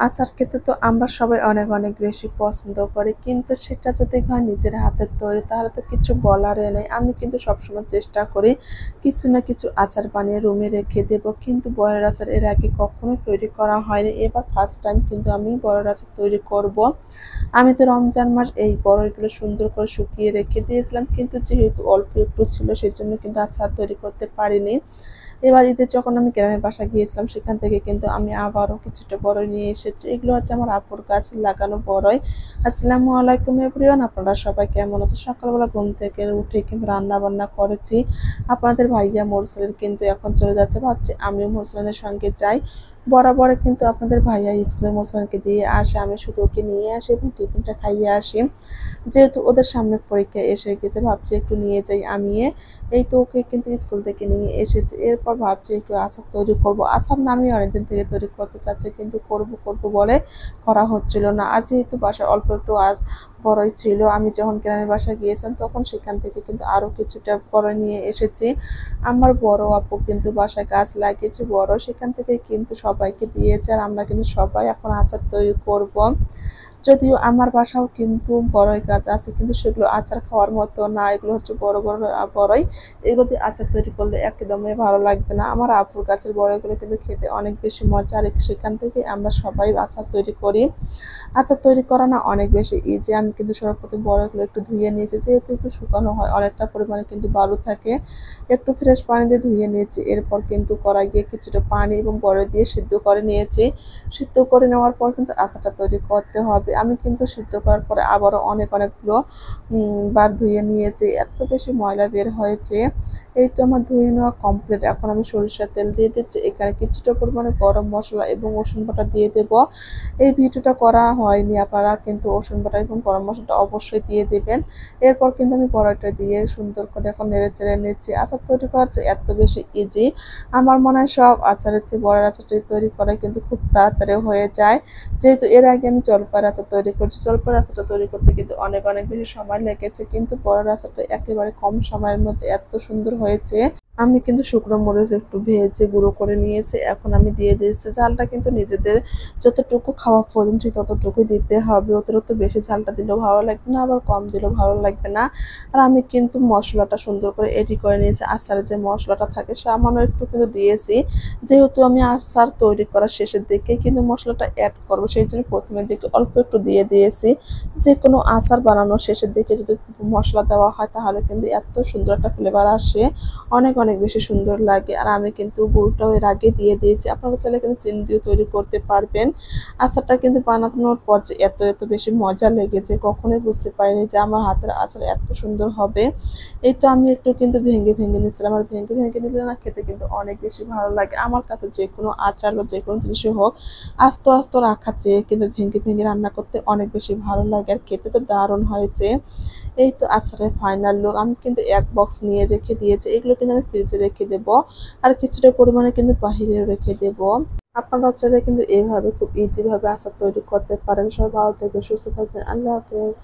আচার খেতে তো আমরা সবাই অনেক অনেক বেশি পছন্দ করি, কিন্তু সেটা যদি হয় নিজের হাতের তৈরি তাহলে তো কিছু বলার নেই। আমি কিন্তু সবসময় চেষ্টা করি কিছু না কিছু আচার বানিয়ে রুমে রেখে দেব, কিন্তু বড়ের আচার এর আগে কখনো তৈরি করা হয়নি। এবার ফার্স্ট টাইম কিন্তু আমি বড়ের আচার তৈরি করব। আমি তো রমজান মাস এই বড়ইগুলো সুন্দর করে শুকিয়ে রেখে দিয়েছিলাম, কিন্তু যেহেতু অল্প একটু ছিল সেজন্য কিন্তু আচার তৈরি করতে পারিনি। এবার ঈদে যখন আমি গ্রামের বাসায় গিয়েছিলাম সেখান থেকে কিন্তু আমি আবারও কিছুটা বড়ই নিয়ে এসেছি। এগুলো হচ্ছে আমার আপুর গাছে লাগানো বড়ই। আসসালামু আলাইকুম এভরিওয়ান, আপনারা সবাই কেমন আছেন? সকালবেলা ঘুম থেকে উঠে কিন্তু রান্না বান্না করেছি। আপনাদের ভাইয়া মোরসালের কিন্তু এখন চলে যাচ্ছে, ভাবছি আমিও মোরসালের সঙ্গে যাই। বরাবর কিন্তু আপনাদের ভাইয়া স্কুলে মোরসালকে দিয়ে আসে, আমি শুধু ওকে নিয়ে আসি এবং টিফিনটা খাইয়ে আসি। যেহেতু ওদের সামনে পরীক্ষা এসে গেছে, ভাবছি একটু নিয়ে যাই আমি। এই তো ওকে কিন্তু স্কুল থেকে নিয়ে এসেছি। এরপর ভাবছি একটু আচার তৈরি করব। আচার না আমি অনেকদিন থেকে তৈরি করতে চাচ্ছি, কিন্তু করব করব বলে করা হচ্ছিল না। আর যেহেতু বাসায় অল্প একটু বড়ই ছিল, আমি যখন গ্রামের বাসায় গিয়েছিলাম তখন সেখান থেকে কিন্তু আরও কিছুটা বড়ই নিয়ে এসেছি। আমার বড় আপু কিন্তু বাসায় গাছ লাগিয়েছে বড়, সেখান থেকে কিন্তু সবাইকে দিয়েছে। আর আমরা কিন্তু সবাই এখন আচার তৈরি করব। যদিও আমার বাসাও কিন্তু বড়ই গাছ আছে, কিন্তু সেগুলো আচার খাওয়ার মতো না। এগুলো হচ্ছে বড় বড় বড়ই, এগুলো দিয়ে আচার তৈরি করলে একদমই ভালো লাগবে না। আমার আপুর গাছের বড়ইগুলো কিন্তু খেতে অনেক বেশি মজা, আর সেখান থেকে আমরা সবাই আচার তৈরি করি। আচার তৈরি করা না অনেক বেশি ইজি। আমি কিন্তু সর্বপ্রথম বড়ইগুলো একটু ধুয়ে নিয়েছি, যেহেতু একটু শুকানো হয় অনেকটা পরিমাণে কিন্তু বালু থাকে, একটু ফ্রেশ পানি দিয়ে ধুয়ে নিয়েছি। এরপর কিন্তু কড়াইয়ে কিছুটা পানি এবং বড়ই দিয়ে সিদ্ধ করে নিয়েছি। সিদ্ধ করে নেওয়ার পর কিন্তু আচারটা তৈরি করতে হবে। আমি কিন্তু সিদ্ধ করার পরে আবারও অনেকগুলো বার ধুয়ে নিয়েছি, এত বেশি ময়লা বের হয়েছে। এই তো আমার ধুয়ে নেওয়া কমপ্লিট। এখন আমি সরিষার তেল দিয়ে দিচ্ছি, এখানে কিছুটা পরিমাণে গরম মশলা এবং রসুন বাটা দিয়ে দেব। এই ভিডিওটা করা হয়নি, আপনারা কিন্তু রসুন বাটা এবং গরম মশলাটা অবশ্যই দিয়ে দেবেন। এরপর কিন্তু আমি বড়াটা দিয়ে সুন্দর করে এখন নেড়ে চেড়ে নিচ্ছি। আচার তৈরি করার চেয়ে এত বেশি ইজি। আমার মনে হয় সব আচারের চেয়ে বড়ার আচারটি তৈরি করা কিন্তু খুব তাড়াতাড়ি হয়ে যায়। যেহেতু এর আগে আমি জলপাইয়ের আচার তৈরি করছি, জলপাইয়ের আচারটা তৈরি করতে কিন্তু অনেক বেশি সময় লেগেছে, কিন্তু বড়ার আচারটা একেবারে কম সময়ের মধ্যে এত সুন্দর হয়েছে। আমি কিন্তু শুকনো মরিচ একটু ভেজে গুঁড়ো করে নিয়েছি, এখন আমি দিয়ে দিয়েছি। ঝালটা কিন্তু নিজেদের যতটুকু খাওয়া প্রয়োজন ঠিক ততটুকুই দিতে হবে। অতিরিক্ত বেশি ঝালটা দিলেও ভালো লাগবে না, আবার কম দিলেও ভালো লাগবে না। আর আমি কিন্তু মশলাটা সুন্দর করে এডি করে নিয়েছি। আচারে যে মশলাটা থাকে সামান্য একটু কিন্তু দিয়েছি, যেহেতু আমি আচার তৈরি করার শেষের দিকে কিন্তু মশলাটা অ্যাড করবো, সেই জন্য প্রথমের দিকে অল্প একটু দিয়ে দিয়েছি। যে কোনো আচার বানানোর শেষের দিকে যদি মশলা দেওয়া হয় তাহলে কিন্তু এত সুন্দর একটা ফ্লেভার আসে, অনেক বেশি সুন্দর লাগে। আর আমি কিন্তু গুড়টাও এর আগে দিয়ে দিয়েছি, আপনারা চাইলে কিন্তু চিনি দিয়ে তৈরি করতে পারবেন। আচারটা কিন্তু বানানোর পর যে এত বেশি মজা লেগেছে, কখনোই বুঝতে পারিনি যে আমার হাতের আচার এত সুন্দর হবে। এই তো আমি একটু কিন্তু ভেঙে নিচ্ছিলাম, আর ভেঙে নিলে না খেতে কিন্তু অনেক বেশি ভালো লাগে। আমার কাছে যে কোনো আচার বা যে কোনো জিনিসই হোক আস্ত রাখার চেয়ে কিন্তু ভেঙে রান্না করতে অনেক বেশি ভালো লাগে, আর খেতে তো দারুণ হয়েছে। এই তো আচারের ফাইনাল লুক। আমি কিন্তু এক বক্স নিয়ে রেখে দিয়েছি, এগুলো কিন্তু আমি ফ্রিজে রেখে দেবো, আর কিছুটা পরিমাণে কিন্তু বাহিরেও রেখে দেবো। আপনারা চাইলে কিন্তু এইভাবে খুব ইজি ভাবে আচার তৈরি করতে পারেন। সবাই ভালো থাকবেন, সুস্থ থাকবেন। আল্লাহ হাফেজ।